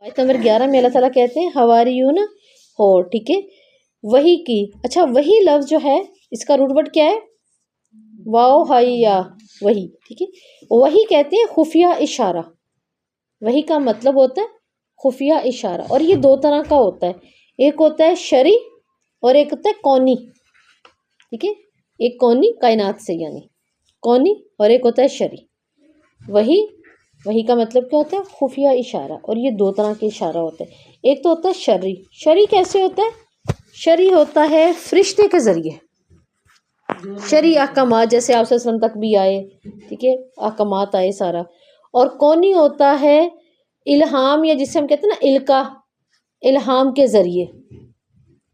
آیت نمبر 11 میں اللہ تعالیٰ کہتے ہیں حواریون ہو، ٹھیک ہے، وہی کی. اچھا وہی لفظ جو ہے اس کا روٹ ورڈ کیا ہے؟ واو ہائی یا وہی، ٹھیک ہے. وہی کہتے ہیں خفیہ اشارہ. وہی کا مطلب ہوتا ہے خفیہ اشارہ، اور یہ دو طرح کا ہوتا ہے. ایک ہوتا ہے شرعی اور ایک ہوتا ہے کونی، ٹھیک ہے. ایک کونی کائنات سے یعنی کونی، اور ایک ہوتا ہے شرعی. وہی کا مطلب کیا ہوتا ہے؟ خفیہ اشارہ. اور یہ دو طرح کے اشارہ ہوتا ہے. ایک تو ہوتا ہے شرعی. شرعی کیسے ہوتا ہے؟ شرعی ہوتا ہے فرشتے کے ذریعے، شرعی احکامات جیسے آپ صلی اللہ علیہ وسلم تک بھی آئے، ٹھیک ہے، احکامات آئے سارا. اور کونی ہوتا ہے الہام، یا جسے ہم کہتے ہیں نا القا، الہام کے ذریعے.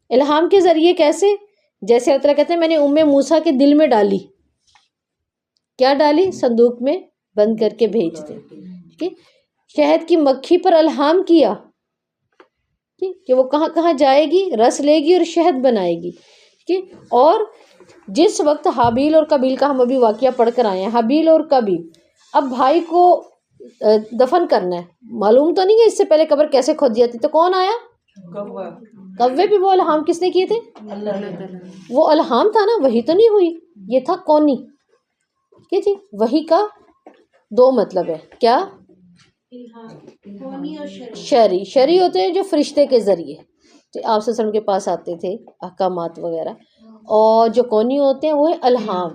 الہام کے ذریعے کیسے؟ جیسے اللہ تعالیٰ کہتے ہیں میں نے موسیٰ کے دل میں ڈالی. کیا ڈالی؟ صندوق میں بند کر کے بھیج دے. ٹھیک ہے. شہد کی مکھی پر الہام کیا کہ وہ کہاں کہاں جائے گی، رس لے گی اور شہد بنائے گی. ٹھیک ہے. اور جس وقت حابیل اور قابیل کا ہم ابھی واقعہ پڑھ کر آئے ہیں، حابیل اور قابیل، اب بھائی کو دفن کرنا ہے. معلوم تو نہیں کہ اس سے پہلے قبر کیسے کھود جاتی، تو کون آیا؟ کوے بھی. وہ الہام کس نے کیے تھے؟ وہ الہام تھا نا، وہی تو نہیں ہوئی، یہ تھا کونی. ٹھیک ہے جی. وہی کا دو مطلب ہے. کیا؟ شرعی. شرعی ہوتے ہیں جو فرشتے کے ذریعے آپ صلی اللہ علیہ وسلم کے پاس آتے تھے، احکامات وغیرہ. اور جو کونی ہوتے ہیں وہ ہے الہام.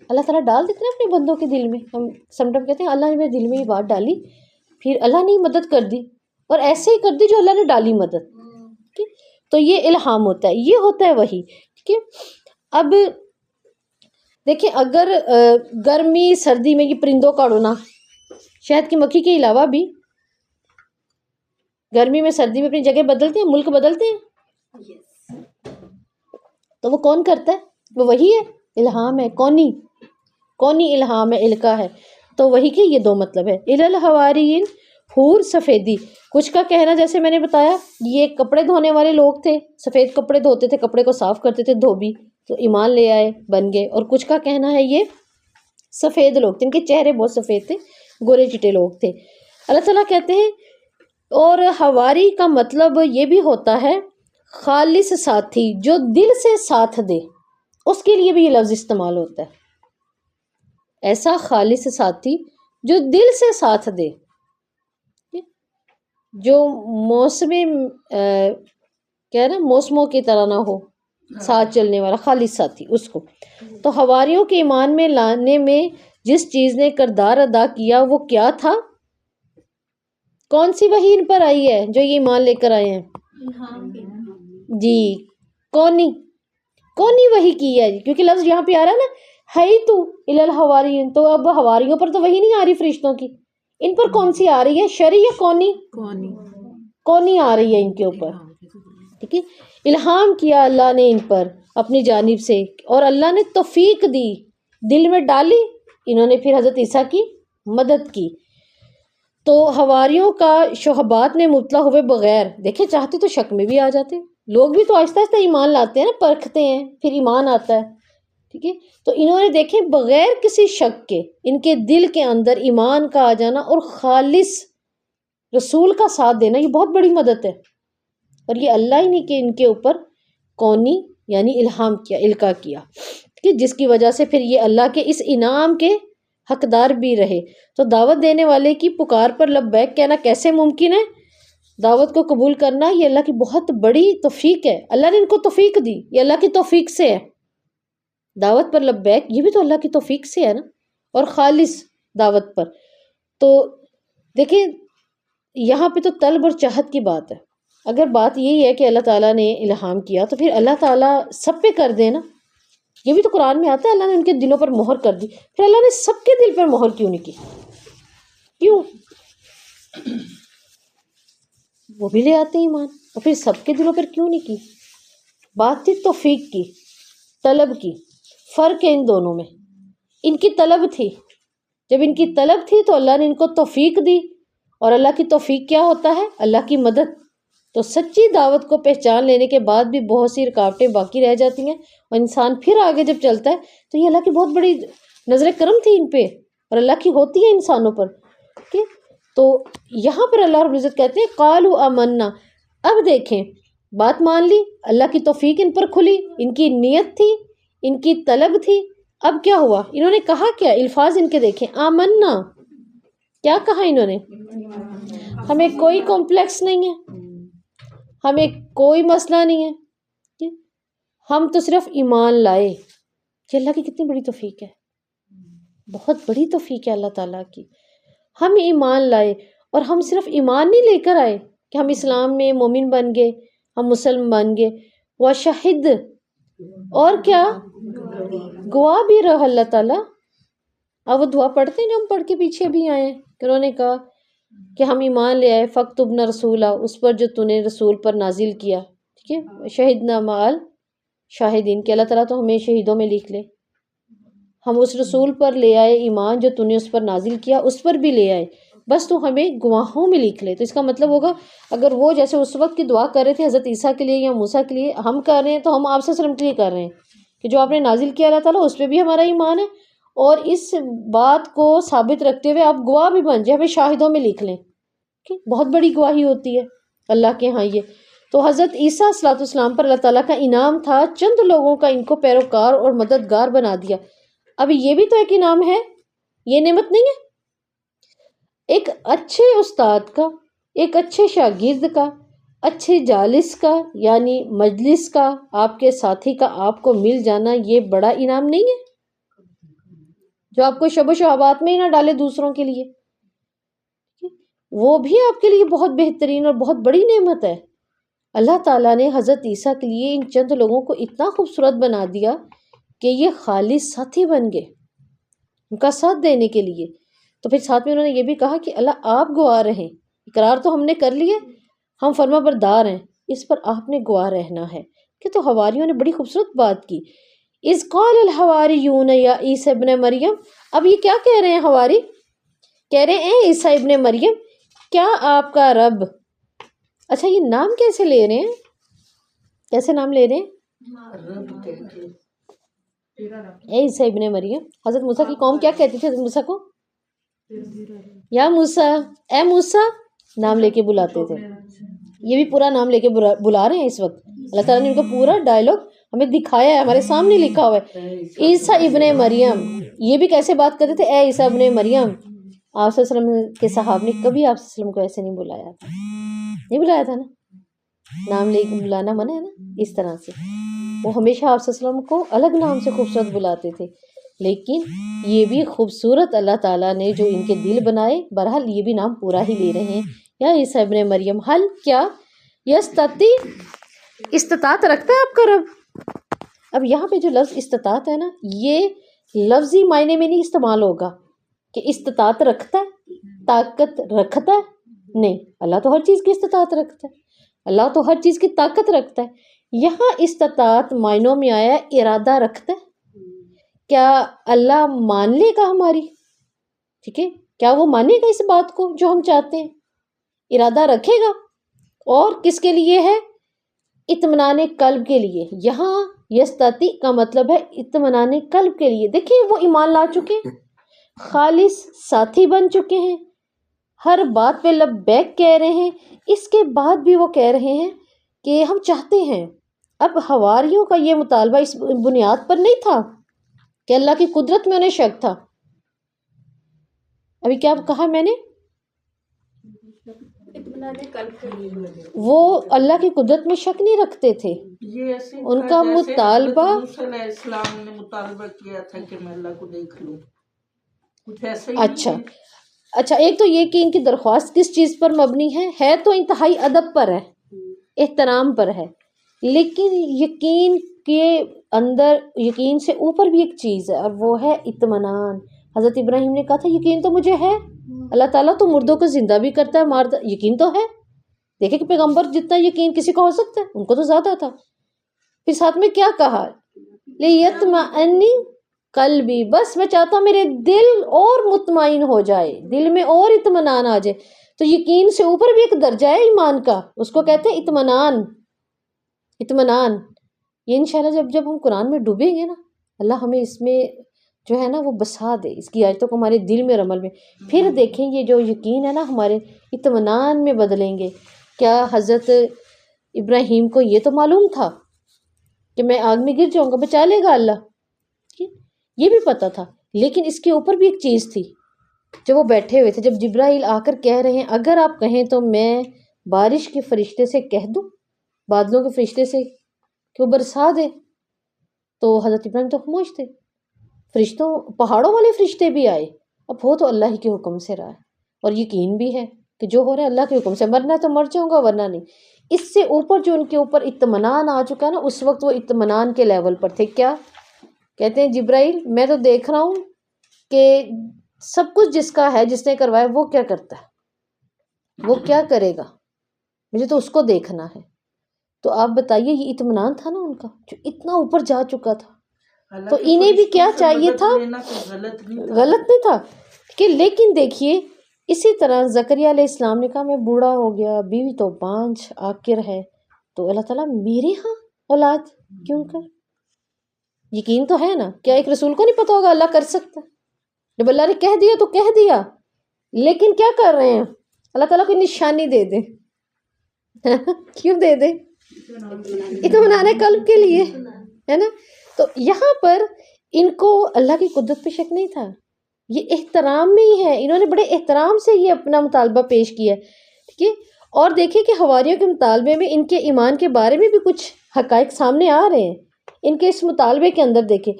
اللہ تعالیٰ ڈال دیتے ہیں اپنے بندوں کے دل میں. ہم سم ٹائم کہتے ہیں اللہ نے میرے دل میں یہ بات ڈالی، پھر اللہ نے مدد کر دی، اور ایسے ہی کر دی جو اللہ نے ڈالی مدد. ٹھیک ہے. تو یہ الہام ہوتا ہے، یہ ہوتا ہے وہی. ٹھیک ہے. اب دیکھیں اگر گرمی سردی میں یہ پرندوں کا اڑنا، شہد کی مکھی کے علاوہ بھی گرمی میں سردی میں اپنی جگہ بدلتے ہیں، ملک بدلتے ہیں، تو وہ کون کرتا ہے؟ وہ وہی ہے، الہام ہے. کونی الہام ہے، القا ہے. تو وہی کے یہ دو مطلب ہے. الحوارین حور سفیدی. کچھ کا کہنا جیسے میں نے بتایا یہ کپڑے دھونے والے لوگ تھے، سفید کپڑے دھوتے تھے، کپڑے کو صاف کرتے تھے دھوبی، تو ایمان لے آئے، بن گئے. اور کچھ کا کہنا ہے یہ سفید لوگ تھے، ان کے چہرے بہت سفید تھے، گورے چٹے لوگ تھے. اللہ تعالیٰ کہتے ہیں اور حواری کا مطلب یہ بھی ہوتا ہے خالص ساتھی، جو دل سے ساتھ دے، اس کے لیے بھی یہ لفظ استعمال ہوتا ہے. ایسا خالص ساتھی جو دل سے ساتھ دے، جو موسم کیا ہے نا، موسموں کی طرح نہ ہو، ساتھ چلنے والا خالص ساتھی اس کو. تو حواریوں کے ایمان میں لانے میں جس چیز نے کردار ادا کیا وہ کیا تھا؟ کون سی وحی ان پر آئی ہے جو یہ ایمان لے کر آئے ہیں؟ جی کونی وحی کی ہے، کیونکہ لفظ یہاں پہ آ رہا ہے نا ہے تو الحواریین، تو اب حواریوں پر تو وحی نہیں آ رہی فرشتوں کی، ان پر کون سی آ رہی ہے؟ شرعی یا کونی آ رہی ہے ان کے اوپر. ٹھیک ہے. الہام کیا اللہ نے ان پر اپنی جانب سے، اور اللہ نے توفیق دی، دل میں ڈالی، انہوں نے پھر حضرت عیسیٰ کی مدد کی. تو حواریوں کا شہبات میں مبتلا ہوئے بغیر، دیکھیں چاہتے تو شک میں بھی آ جاتے، لوگ بھی تو آہستہ آہستہ ایمان لاتے ہیں نا، پرکھتے ہیں پھر ایمان آتا ہے. ٹھیک ہے. تو انہوں نے دیکھیں بغیر کسی شک کے ان کے دل کے اندر ایمان کا آ جانا اور خالص رسول کا ساتھ دینا، یہ بہت بڑی مدد ہے. اور یہ اللہ ہی نے کہ ان کے اوپر کونی یعنی الہام کیا، القا کیا، کہ جس کی وجہ سے پھر یہ اللہ کے اس انعام کے حقدار بھی رہے. تو دعوت دینے والے کی پکار پر لبیک کہنا کیسے ممکن ہے؟ دعوت کو قبول کرنا یہ اللہ کی بہت بڑی توفیق ہے. اللہ نے ان کو توفیق دی، یہ اللہ کی توفیق سے ہے. دعوت پر لبیک یہ بھی تو اللہ کی توفیق سے ہے نا، اور خالص دعوت پر. تو دیکھیں یہاں پہ تو طلب اور چاہت کی بات ہے. اگر بات یہی ہے کہ اللہ تعالیٰ نے الہام کیا تو پھر اللہ تعالیٰ سب پہ کر دے نا. یہ بھی تو قرآن میں آتا ہے اللہ نے ان کے دلوں پر مہر کر دی، پھر اللہ نے سب کے دل پر مہر کیوں نہیں کی؟ کیوں؟ وہ بھی لے آتے ایمان، اور پھر سب کے دلوں پر کیوں نہیں کی؟ بات تھی توفیق کی، طلب کی. فرق ہے ان دونوں میں. ان کی طلب تھی، جب ان کی طلب تھی تو اللہ نے ان کو توفیق دی، اور اللہ کی توفیق کیا ہوتا ہے؟ اللہ کی مدد. تو سچی دعوت کو پہچان لینے کے بعد بھی بہت سی رکاوٹیں باقی رہ جاتی ہیں، اور انسان پھر آگے جب چلتا ہے تو یہ اللہ کی بہت بڑی نظر کرم تھی ان پہ، اور اللہ کی ہوتی ہے انسانوں پر. ٹھیک ہے. تو یہاں پر اللہ رب العزت کہتے ہیں قالوا آمنا، اب دیکھیں بات مان لی، اللہ کی توفیق ان پر کھلی، ان کی نیت تھی، ان کی طلب تھی، اب کیا ہوا، انہوں نے کہا کیا، الفاظ ان کے دیکھیں، آمنا، کیا کہا انہوں نے، ہمیں کوئی کمپلیکس نہیں ہے، ہمیں کوئی مسئلہ نہیں ہے، ہم تو صرف ایمان لائے۔ کہ اللہ کی کتنی بڑی توفیق ہے، بہت بڑی توفیق ہے اللہ تعالیٰ کی، ہم ایمان لائے، اور ہم صرف ایمان نہیں لے کر آئے کہ ہم اسلام میں مومن بن گئے، ہم مسلم بن گئے، وشہد، اور کیا، گواہ بھی رہا اللہ تعالیٰ۔ اب وہ دعا پڑھتے ہیں جو ہم پڑھ کے پیچھے بھی آئے ہیں کہ انہوں نے کہا کہ ہم ایمان لے آئے، فاکتبنا رسولا، اس پر جو تو نے رسول پر نازل کیا، ٹھیک ہے، شہدنا مع شاہدین، کہ اللہ تعالیٰ تو ہمیں شہیدوں میں لکھ لے، ہم اس رسول پر لے آئے ایمان جو تو نے اس پر نازل کیا، اس پر بھی لے آئے، بس تو ہمیں گواہوں میں لکھ لے۔ تو اس کا مطلب ہوگا اگر وہ جیسے اس وقت کی دعا کر رہے تھے حضرت عیسیٰ کے لیے یا موسیٰ کے لیے، ہم کر رہے ہیں تو ہم آپ صلی اللہ علیہ وسلم کے لیے کر رہے ہیں کہ جو آپ نے نازل کیا اللہ تعالیٰ اس پہ بھی ہمارا ایمان ہے، اور اس بات کو ثابت رکھتے ہوئے آپ گواہ بھی بن جائیں، ہمیں شاہدوں میں لکھ لیں، کہ بہت بڑی گواہی ہوتی ہے اللہ کے ہاں یہ۔ تو حضرت عیسیٰ صلی اللہ علیہ وسلم پر اللہ تعالیٰ کا انعام تھا، چند لوگوں کا ان کو پیروکار اور مددگار بنا دیا۔ اب یہ بھی تو ایک انعام ہے، یہ نعمت نہیں ہے؟ ایک اچھے استاد کا، ایک اچھے شاگرد کا، اچھے جالس کا، یعنی مجلس کا، آپ کے ساتھی کا آپ کو مل جانا، یہ بڑا انعام نہیں ہے جو آپ کو شب و شہوات میں ہی نہ ڈالے دوسروں کے لیے؟ وہ بھی آپ کے لیے بہت بہترین اور بہت بڑی نعمت ہے۔ اللہ تعالیٰ نے حضرت عیسیٰ کے لیے ان چند لوگوں کو اتنا خوبصورت بنا دیا کہ یہ خالص ساتھی بن گئے ان کا ساتھ دینے کے لیے۔ تو پھر ساتھ میں انہوں نے یہ بھی کہا کہ اللہ آپ گواہ رہیں، اقرار تو ہم نے کر لیے، ہم فرما بردار ہیں، اس پر آپ نے گواہ رہنا ہے۔ کہ تو حواریوں نے بڑی خوبصورت بات کی، اذ قال الحواریون یا عیسی ابن مریم، اب یہ کیا کہہ رہے ہیں حواری، کہہ رہے ہیں اے عیسیٰ ابن مریم، کیا آپ کا رب، اچھا یہ نام کیسے لے رہے ہیں، کیسے نام لے رہے ہیں، اے عیسیٰ ابن مریم، حضرت موسیٰ کی قوم کیا کہتی تھی حضرت موسیٰ کو، یا موسیٰ، اے موسیٰ، نام لے کے بلاتے تھے، یہ بھی پورا نام لے کے بلا رہے ہیں اس وقت، اللہ تعالیٰ نے ان کا پورا ڈائلاگ ہمیں دکھایا ہے، ہمارے سامنے لکھا ہوا ہے، عیسیٰ ابن مریم، یہ بھی کیسے بات کرتے تھے، اے عیسیٰ ابن مریم۔ آپ صلی اللہ علیہ وسلم کے صحابہ نے کبھی آپ صلی اللہ علیہ وسلم کو ایسے نہیں بلایا تھا، نہیں بلایا تھا نا، نام لے کے بلانا منع ہے نا، اس طرح سے وہ ہمیشہ آپ صلی اللہ علیہ وسلم کو الگ نام سے خوبصورت بلاتے تھے، لیکن یہ بھی خوبصورت اللہ تعالیٰ نے جو ان کے دل بنائے، بہرحال یہ بھی نام پورا ہی لے رہے ہیں، یا عیسیٰ ابن مریم، حل کیا، یستطیع، استطاعت رکھتا ہے آپ کا رب۔ اب یہاں پہ جو لفظ استطاعت ہے نا، یہ لفظی معنی میں نہیں استعمال ہوگا کہ استطاعت رکھتا ہے، طاقت رکھتا ہے، نہیں، اللہ تو ہر چیز کی استطاعت رکھتا ہے، اللہ تو ہر چیز کی طاقت رکھتا ہے۔ یہاں استطاعت معنوں میں آیا ہے ارادہ رکھتا ہے، کیا اللہ مان لے گا ہماری، ٹھیک ہے، کیا وہ مانے گا اس بات کو جو ہم چاہتے ہیں، ارادہ رکھے گا، اور کس کے لیے ہے، اطمینان قلب کے لیے۔ یہاں یستطیع کا مطلب ہے اطمینان قلب کے لیے۔ دیکھیں وہ ایمان لا چکے ہیں، خالص ساتھی بن چکے ہیں، ہر بات پہ لبیک کہہ رہے ہیں، اس کے بعد بھی وہ کہہ رہے ہیں کہ ہم چاہتے ہیں۔ اب حواریوں کا یہ مطالبہ اس بنیاد پر نہیں تھا کہ اللہ کی قدرت میں انہیں شک تھا، ابھی کیا کہا میں نے، وہ اللہ کی قدرت میں شک نہیں رکھتے تھے، ان کا مطالبہ، علیہ السلام نے مطالبہ کیا تھا کہ میں اللہ کو دیکھ لوں، کچھ ایسا ہی اچھا ایک تو یہ کہ ان کی درخواست کس چیز پر مبنی ہے تو انتہائی ادب پر ہے، احترام پر ہے، لیکن یقین کے اندر، یقین سے اوپر بھی ایک چیز ہے، اور وہ ہے اطمینان۔ حضرت ابراہیم نے کہا تھا یقین تو مجھے ہے، اللہ تعالیٰ تو مردوں کو زندہ بھی کرتا ہے، مارتا، یقین تو ہے۔ دیکھیں کہ پیغمبر جتنا یقین کسی کو ہو سکتا ہے، ان کو تو زیادہ تھا۔ پھر ساتھ میں کیا کہا، لیطمئن قلبی، بس میں چاہتا ہوں میرے دل اور مطمئن ہو جائے، دل میں اور اطمینان آ جائے۔ تو یقین سے اوپر بھی ایک درجہ ہے ایمان کا، اس کو کہتے ہیں اطمینان۔ اطمینان یہ انشاءاللہ جب ہم قرآن میں ڈوبیں گے نا، اللہ ہمیں اس میں جو ہے نا وہ بسا دے اس کی آیتوں کو ہمارے دل میں اور عمل میں. پھر دیکھیں یہ جو یقین ہے نا ہمارے اطمینان میں بدلیں گے. کیا حضرت ابراہیم کو یہ تو معلوم تھا کہ میں آگ میں گر جاؤں گا، بچا لے گا اللہ، یہ بھی پتہ تھا. لیکن اس کے اوپر بھی ایک چیز تھی. جب وہ بیٹھے ہوئے تھے، جب جبرائیل آ کر کہہ رہے ہیں اگر آپ کہیں تو میں بارش کے فرشتے سے کہہ دوں، بادلوں کے فرشتے سے کہ وہ برسا دے، تو حضرت ابراہیم تو خاموش تھے. فرشتوں پہاڑوں والے فرشتے بھی آئے. اب ہو تو اللہ ہی کے حکم سے رہا ہے، اور یقین بھی ہے کہ جو ہو رہا ہے اللہ کے حکم سے. مرنا ہے تو مر جاؤں گا ورنہ نہیں. اس سے اوپر جو ان کے اوپر اطمینان آ چکا ہے نا، اس وقت وہ اطمینان کے لیول پر تھے. کیا کہتے ہیں جبرائیل میں تو دیکھ رہا ہوں کہ سب کچھ جس کا ہے، جس نے کروایا وہ کیا کرتا ہے، وہ کیا کرے گا، مجھے تو اس کو دیکھنا ہے. تو آپ بتائیے یہ اطمینان تھا نا ان کا جو اتنا اوپر جا چکا تھا. تو انہیں بھی کیا چاہیے تھا، غلط نہیں تھا کہ. لیکن دیکھیے اسی طرح زکریا علیہ السلام نے کہا میں بوڑھا ہو گیا، بیوی تو بانجھ آکر ہے، تو اللہ تعالیٰ میرے ہاں اولاد کیوں کر. یقین تو ہے نا. کیا ایک رسول کو نہیں پتا ہوگا اللہ کر سکتا ہے؟ جب اللہ نے کہہ دیا تو کہہ دیا. لیکن کیا کر رہے ہیں، اللہ تعالیٰ کو نشانی دے دے. کیوں دے دے؟ اطمینان قلب کے لیے، ہے نا. تو یہاں پر ان کو اللہ کی قدرت پہ شک نہیں تھا، یہ احترام میں ہی ہے. انہوں نے بڑے احترام سے یہ اپنا مطالبہ پیش کیا، ٹھیک ہے. اور دیکھیں کہ حواریوں کے مطالبے میں ان کے ایمان کے بارے میں بھی کچھ حقائق سامنے آ رہے ہیں. ان کے اس مطالبے کے اندر دیکھیں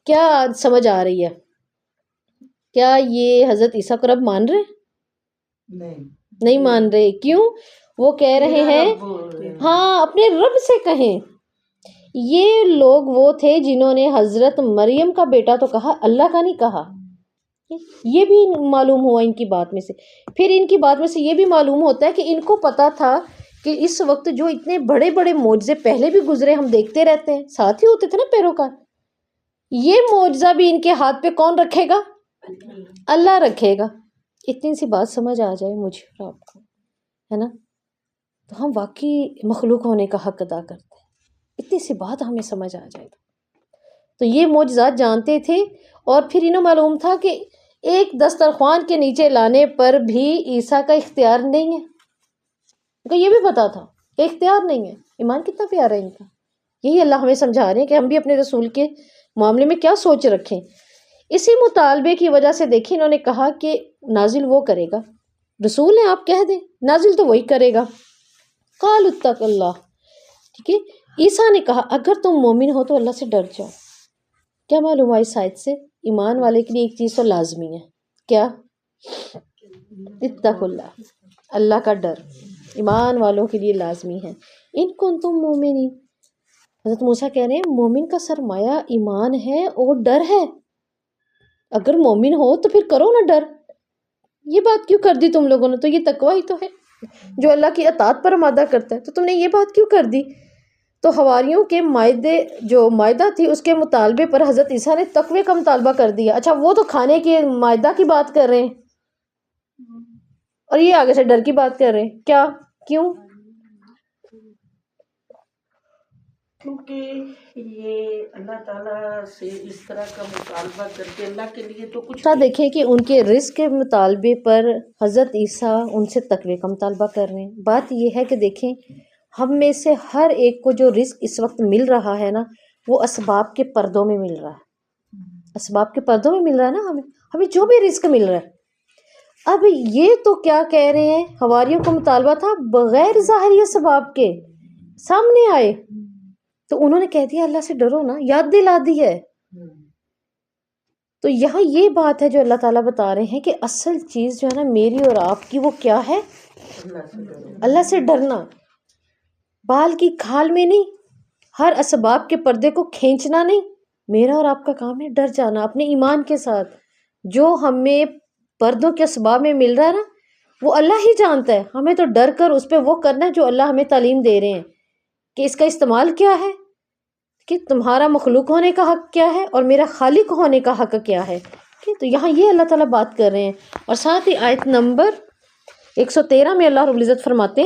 کیا سمجھ آ رہی ہے. کیا یہ حضرت عیسیٰ کو رب مان رہے؟ نہیں مان رہے. کیوں؟ وہ کہہ رہے ہیں ہاں اپنے رب سے کہیں. یہ لوگ وہ تھے جنہوں نے حضرت مریم کا بیٹا تو کہا، اللہ کا نہیں کہا. یہ بھی معلوم ہوا ان کی بات میں سے. پھر ان کی بات میں سے یہ بھی معلوم ہوتا ہے کہ ان کو پتا تھا کہ اس وقت جو اتنے بڑے بڑے معجزے پہلے بھی گزرے ہم دیکھتے رہتے ہیں، ساتھ ہی ہوتے تھے نا پیروکار. یہ معجزہ بھی ان کے ہاتھ پہ کون رکھے گا؟ اللہ رکھے گا. اتنی سی بات سمجھ آ جائے مجھے اور آپ کو، ہے نا، تو ہم واقعی مخلوق ہونے کا حق ادا کرتے ہیں. اتنی سی بات ہمیں سمجھ آ جائے تو یہ معجزات جانتے تھے. اور پھر انہیں معلوم تھا کہ ایک دسترخوان کے نیچے لانے پر بھی عیسیٰ کا اختیار نہیں ہے. ان کو یہ بھی پتا تھا کہ اختیار نہیں ہے. ایمان کتنا پیارا ہے ان کا. یہی اللہ ہمیں سمجھا رہے ہیں کہ ہم بھی اپنے رسول کے معاملے میں کیا سوچ رکھیں. اسی مطالبے کی وجہ سے دیکھیں انہوں نے کہا کہ نازل وہ کرے گا، رسول ہیں آپ کہہ دیں نازل تو وہی کرے گا. قال اتق اللہ، ٹھیک ہے. عیسیٰ نے کہا اگر تم مومن ہو تو اللہ سے ڈر جاؤ. کیا معلوم ہوا اس آیت سے؟ ایمان والے کے لیے ایک چیز تو لازمی ہے. کیا؟ اتق اللہ، اللہ کا ڈر ایمان والوں کے لیے لازمی ہے. ان کنتم مومنین، حضرت موسیٰ کہہ رہے ہیں مومن کا سرمایہ ایمان ہے اور ڈر ہے. اگر مومن ہو تو پھر کرو نا ڈر. یہ بات کیوں کر دی تم لوگوں نے؟ تو یہ تقوی ہی تو ہے جو اللہ کی اطاعت پر آمادہ کرتا ہے. تو تم نے یہ بات کیوں کر دی؟ تو حواریوں کے معاہدے جو معاہدہ تھی اس کے مطالبے پر حضرت عیسیٰ نے تقوی کا مطالبہ کر دیا. اچھا وہ تو کھانے کے معاہدہ کی بات کر رہے ہیں اور یہ آگے سے ڈر کی بات کر رہے ہیں. کیا؟ کیوں؟ کیونکہ یہ اللہ تعالیٰ سے اس طرح کا مطالبہ کر کے اللہ کے لیے تو کچھ دیکھیں کہ ان کے رزق کے مطالبے پر حضرت عیسیٰ ان سے تقوی کا مطالبہ کر رہے ہیں. بات یہ ہے کہ دیکھیں ہم میں سے ہر ایک کو جو رزق اس وقت مل رہا ہے نا وہ اسباب کے پردوں میں مل رہا ہے. اسباب کے پردوں میں مل رہا ہے نا ہمیں جو بھی رزق مل رہا ہے. اب یہ تو کیا کہہ رہے ہیں، حواریوں کا مطالبہ تھا بغیر ظاہری اسباب کے سامنے آئے تو انہوں نے کہہ دیا اللہ سے ڈرو نا، یاد دلا دی ہے. تو یہاں یہ بات ہے جو اللہ تعالیٰ بتا رہے ہیں کہ اصل چیز جو ہے نا میری اور آپ کی وہ کیا ہے؟ اللہ سے ڈرنا. بال کی کھال میں نہیں، ہر اسباب کے پردے کو کھینچنا نہیں. میرا اور آپ کا کام ہے ڈر جانا اپنے ایمان کے ساتھ. جو ہمیں پردوں کے اسباب میں مل رہا ہے نا وہ اللہ ہی جانتا ہے. ہمیں تو ڈر کر اس پہ وہ کرنا ہے جو اللہ ہمیں تعلیم دے رہے ہیں کہ اس کا استعمال کیا ہے، کہ تمہارا مخلوق ہونے کا حق کیا ہے اور میرا خالق ہونے کا حق کیا ہے. تو یہاں یہ اللہ تعالیٰ بات کر رہے ہیں. اور ساتھ ہی آیت نمبر 113 میں اللہ رب العزت فرماتے ہیں